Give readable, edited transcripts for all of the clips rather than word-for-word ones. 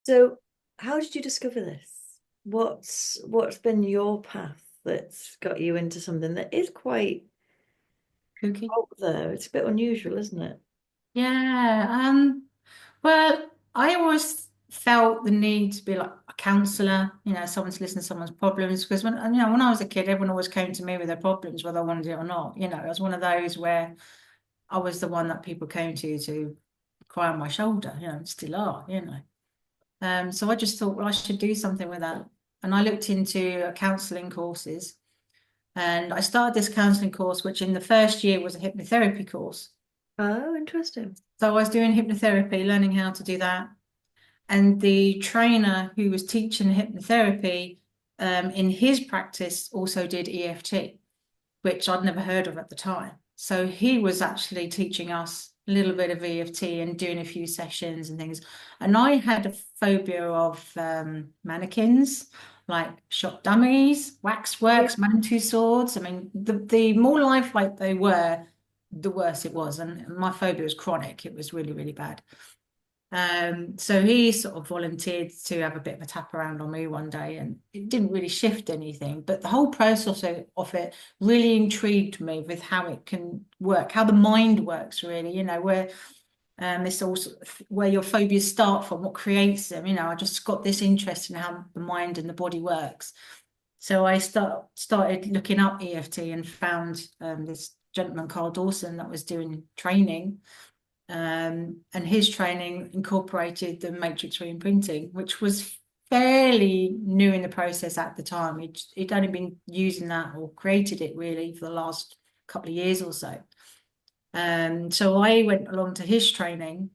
So how did you discover this? What's been your path that's got you into something that is quite Cookie. out there? It's a bit unusual, isn't it? Yeah. Well, I always felt the need to be like a counselor, someone to listen to someone's problems. Because when I was a kid, everyone always came to me with their problems, whether I wanted it or not. I was one of those where I was the one that people came to cry on my shoulder, and still are. So I just thought, well, I should do something with that. And I looked into counselling courses, and I started this counselling course, which in the first year was a hypnotherapy course. Oh, interesting. So I was doing hypnotherapy, learning how to do that. And the trainer who was teaching hypnotherapy in his practice also did EFT, which I'd never heard of at the time. So he was actually teaching us a little bit of EFT and doing a few sessions and things. And I had a phobia of mannequins, like shop dummies, Yeah. waxworks, mantua swords. I mean, the more lifelike they were, the worse it was. And my phobia was chronic. It was really, really bad. So he sort of volunteered to have a bit of a tap around on me one day, and it didn't really shift anything. But the whole process of it really intrigued me with how it can work, how the mind works, really, where this also where your phobias start from, what creates them. I just got this interest in how the mind and the body works. So I started looking up EFT and found this gentleman, Carl Dawson, that was doing training. And his training incorporated the matrix re-imprinting, which was fairly new in the process at the time. He'd only been using that or created it really for the last couple of years or so. So I went along to his training,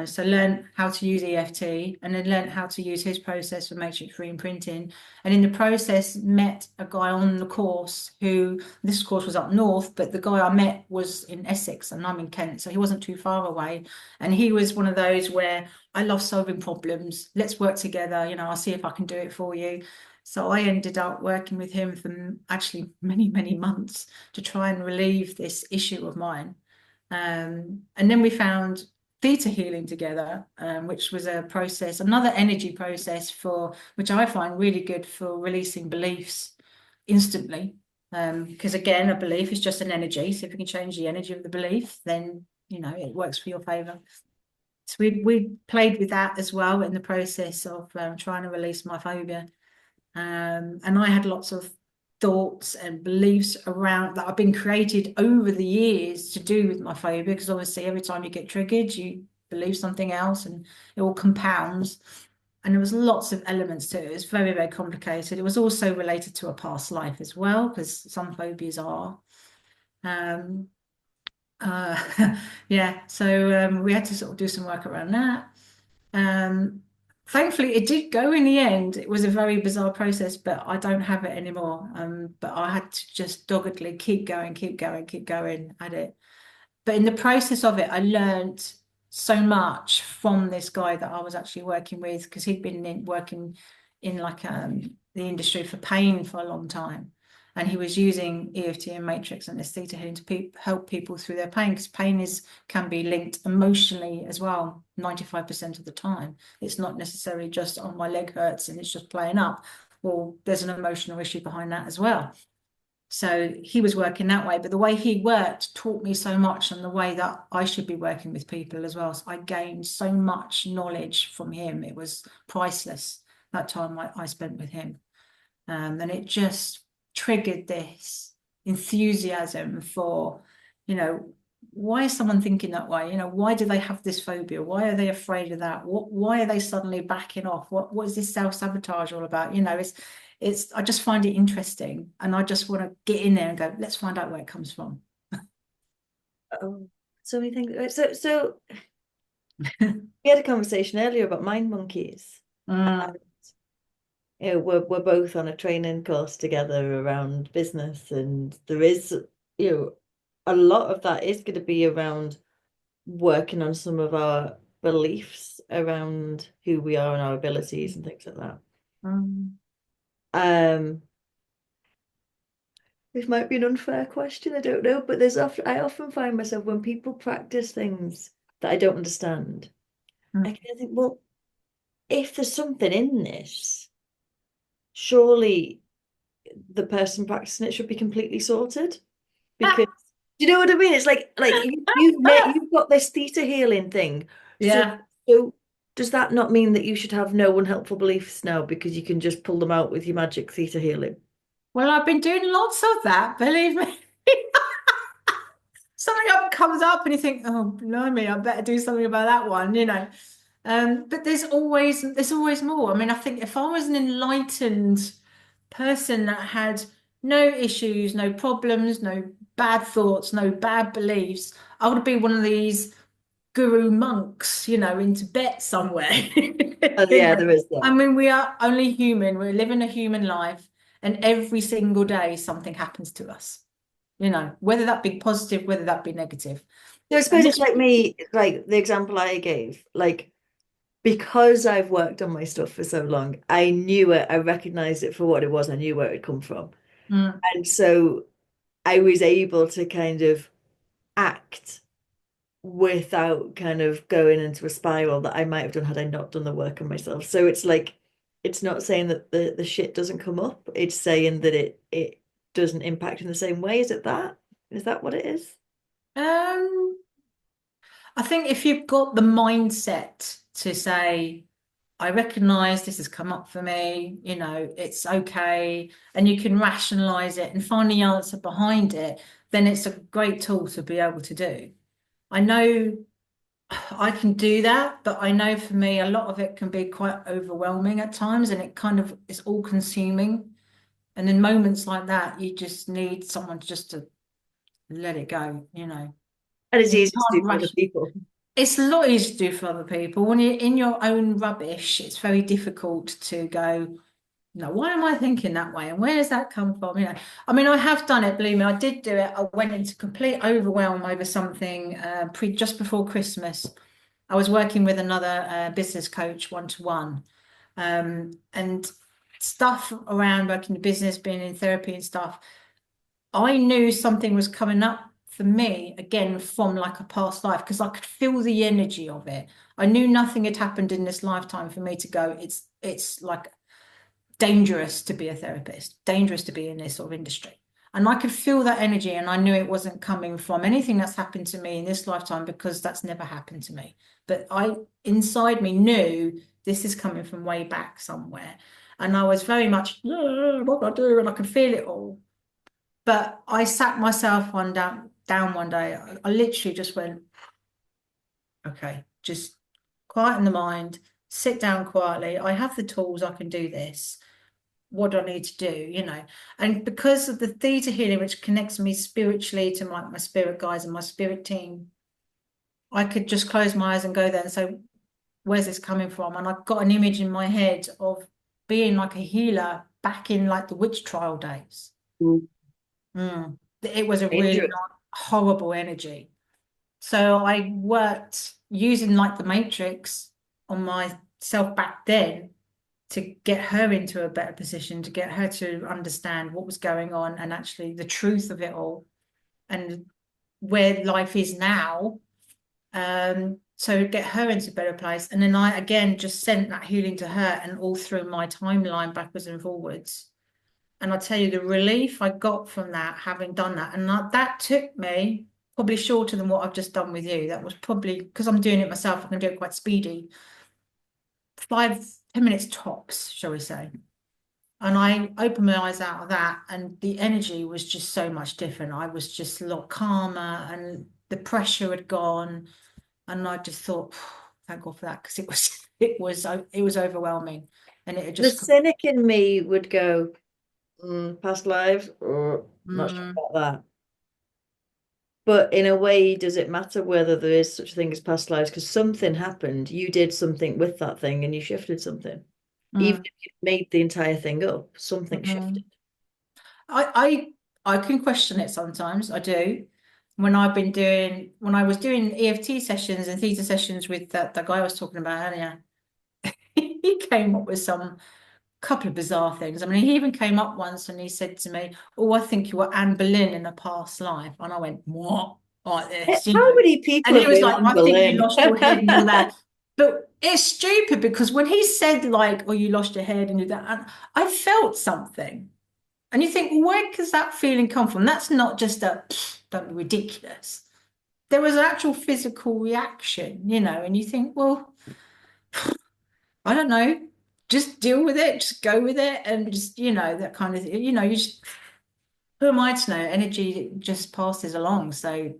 so learned how to use EFT and then learned how to use his process for matrix re-imprinting. And in the process, met a guy on the course who, this course was up north, but the guy I met was in Essex and I'm in Kent, so he wasn't too far away. And he was one of those where I love solving problems. Let's work together. I'll see if I can do it for you. So I ended up working with him for actually many, many months to try and relieve this issue of mine. And then we found theta healing together, which was a process, another energy process for which I find really good for releasing beliefs instantly. Because again, a belief is just an energy. So if you can change the energy of the belief, then it works for your favor. So we played with that as well in the process of trying to release my phobia. And I had lots of thoughts and beliefs around that have been created over the years to do with my phobia, because obviously every time you get triggered, you believe something else and it all compounds. And there was lots of elements to it. It was very, very complicated. It was also related to a past life as well, because some phobias are. Um, yeah, so we had to sort of do some work around that. Um, Thankfully, it did go in the end. It was a very bizarre process, but I don't have it anymore. But I had to just doggedly keep going, keep going, keep going at it. But in the process of it, I learned so much from this guy that I was actually working with, because he'd been working in like the industry for pain for a long time. And he was using EFT and matrix and this theta healing to help people through their pain, because pain can be linked emotionally as well, 95% of the time. It's not necessarily just, oh, my leg hurts and it's just playing up. Well, there's an emotional issue behind that as well. So he was working that way, but the way he worked taught me so much and the way that I should be working with people as well. So I gained so much knowledge from him. It was priceless, that time I spent with him. And it just triggered this enthusiasm for, you know, why is someone thinking that way? Why do they have this phobia? Why are they afraid of that? Why are they suddenly backing off? What is this self-sabotage all about? I just find it interesting, and I just want to get in there and go, let's find out where it comes from. Oh, so many things. So we had a conversation earlier about mind monkeys. Mm, We're both on a training course together around business, and there is, a lot of that is going to be around working on some of our beliefs around who we are and our abilities and things like that. mm, Um, this might be an unfair question, I don't know, but I often find myself when people practice things that I don't understand, I mm. kind of think, well, if there's something in this, surely the person practicing it should be completely sorted. Because do you know what I mean? It's like you've got this theta healing thing. So Yeah. so does that not mean that you should have no unhelpful beliefs now because you can just pull them out with your magic theta healing? Well, I've been doing lots of that, believe me. Something up comes up and you think, oh, blimey, I better do something about that one, you know. But there's always more. I mean, I think if I was an enlightened person that had no issues, no problems, no bad thoughts, no bad beliefs, I would be one of these guru monks, in Tibet somewhere. Oh You yeah, know, there is I that. mean, we are only human. We're living a human life, and every single day something happens to us, whether that be positive, whether that be negative. So I And suppose it's this, like me, like the example I gave, like because I've worked on my stuff for so long, I knew it, I recognized it for what it was, I knew where it had come from. mm, And so I was able to kind of act without kind of going into a spiral that I might have done had I not done the work on myself. So it's like it's not saying that the shit doesn't come up. It's saying that it doesn't impact in the same way. Is it that? Is that what it is? um, I think if you've got the mindset to say, I recognize this has come up for me, it's okay, and you can rationalize it and find the answer behind it, then it's a great tool to be able to do. I know I can do that, but I know for me, a lot of it can be quite overwhelming at times, and it kind of is all consuming. And in moments like that, you just need someone just to let it go, And it's And you easy to do can't for other rush. people. It's a lot easier to do for other people. When you're in your own rubbish, it's very difficult to go, no, why am I thinking that way? And where does that come from? I mean, I have done it, believe me, I did do it. I went into complete overwhelm over something just before Christmas. I was working with another business coach one-to-one, and stuff around working the business, being in therapy and stuff. I knew something was coming up for me again from like a past life because I could feel the energy of it. I knew nothing had happened in this lifetime for me to go, it's like dangerous to be a therapist, dangerous to be in this sort of industry. And I could feel that energy, and I knew it wasn't coming from anything that's happened to me in this lifetime because that's never happened to me. But I, inside me, knew this is coming from way back somewhere. And I was very much, "Yeah, what do I do?" And I could feel it all. But I sat myself down one day. I literally just went, okay, just quieten the mind, sit down quietly. I have the tools, I can do this. What do I need to do? And because of the theta healing, which connects me spiritually to my spirit guides and my spirit team, I could just close my eyes and go there and say, where's this coming from? And I've got an image in my head of being like a healer back in like the witch trial days. Mm. It was a really Dangerous. horrible energy. So I worked using like the matrix on myself back then to get her into a better position, to get her to understand what was going on and actually the truth of it all and where life is now. So get her into a better place. And then I again just sent that healing to her and all through my timeline backwards and forwards. And I tell you, the relief I got from that, having done that, and that took me probably shorter than what I've just done with you. That was probably because I'm doing it myself, I can do it quite speedy. 5, 10 minutes tops, shall we say. And I opened my eyes out of that, and the energy was just so much different. I was just a lot calmer, and the pressure had gone. And I just thought, thank God for that, because it was overwhelming, and it had The just. cynic in me would go, past lives, not sure Mm, about that. But in a way, does it matter whether there is such a thing as past lives? Because something happened, you did something with that thing and you shifted something. Even mm, if you made the entire thing up, something shifted. mhm. I can question it sometimes. I do. When I was doing EFT sessions and theta sessions with that guy I was talking about earlier, he came up with some couple of bizarre things. I mean, he even came up once and he said to me, "Oh, I think you were Anne Boleyn in a past life." And I went, "What?" Like this, How many And people he have was been like, on "I think you Berlin? lost your head and all that." But it's stupid because when he said like, "Oh, you lost your head and you that," and I felt something, and you think, well, where does that feeling come from? That's not just a don't be ridiculous. There was an actual physical reaction, and you think, well, I don't know, just deal with it, just go with it, and just that kind of thing. You just who am I to know? Energy just passes along, so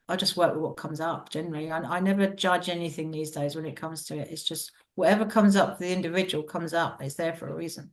I just work with what comes up generally. I never judge anything these days when it comes to it. It's just whatever comes up for the individual comes up. It's there for a reason.